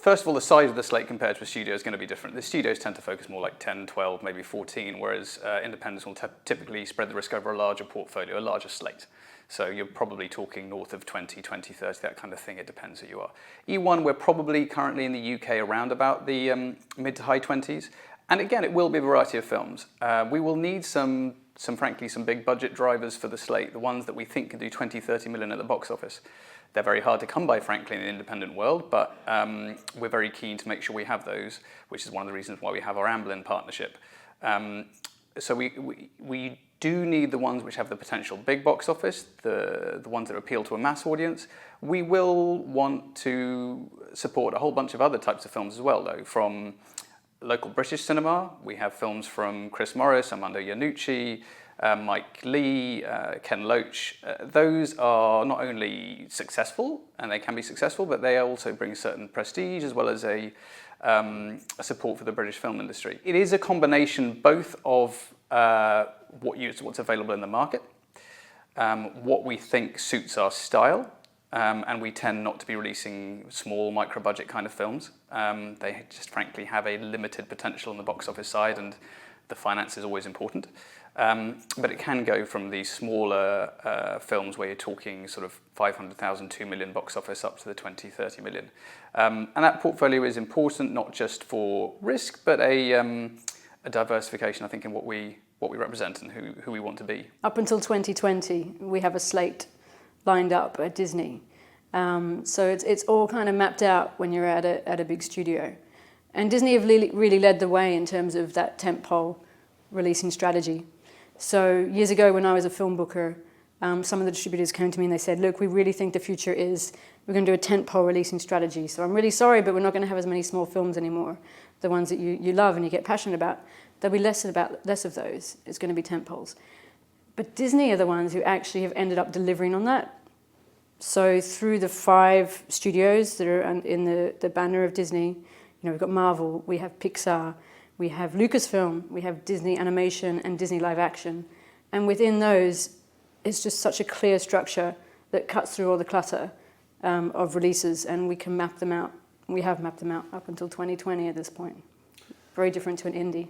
first of all, the size of the slate compared to a studio is going to be different. The studios tend to focus more like 10, 12, maybe 14, whereas independents will typically spread the risk over a larger portfolio, a larger slate. So you're probably talking north of 20, 30, that kind of thing. It depends who you are. E1, we're probably currently in the UK around about the mid to high 20s. And again, it will be a variety of films. We will need frankly, some big budget drivers for the slate, the ones that we think can do 20, 30 million at the box office. They're very hard to come by, frankly, in the independent world, but we're very keen to make sure we have those, which is one of the reasons why we have our Amblin partnership. So we do need the ones which have the potential big box office, the ones that appeal to a mass audience. We will want to support a whole bunch of other types of films as well, though, from local British cinema. We have films from Chris Morris, Armando Iannucci, Mike Lee, Ken Loach. Those are not only successful, and they can be successful, but they also bring certain prestige as well as a support for the British film industry. It is a combination both of what's available in the market, what we think suits our style, and we tend not to be releasing small micro-budget kind of films. They just frankly have a limited potential on the box office side, and the finance is always important. But it can go from these smaller films where you're talking sort of 500,000, 2 million box office up to the 20, 30 million. And that portfolio is important not just for risk, but a diversification, I think, in what we represent and who we want to be. Up until 2020, we have a slate lined up at Disney. So it's all kind of mapped out when you're at a big studio. And Disney have really led the way in terms of that tentpole releasing strategy. So years ago when I was a film booker, some of the distributors came to me and they said, look, we really think the future is we're going to do a tentpole releasing strategy. So I'm really sorry, but we're not going to have as many small films anymore. The ones that you love and you get passionate about, there'll be less of those. It's going to be tentpoles. But Disney are the ones who actually have ended up delivering on that. So through the 5 studios that are in the banner of Disney, we've got Marvel, we have Pixar, we have Lucasfilm, we have Disney Animation and Disney Live Action. And within those, it's just such a clear structure that cuts through all the clutter of releases, and we can map them out. We have mapped them out up until 2020 at this point. Very different to an indie.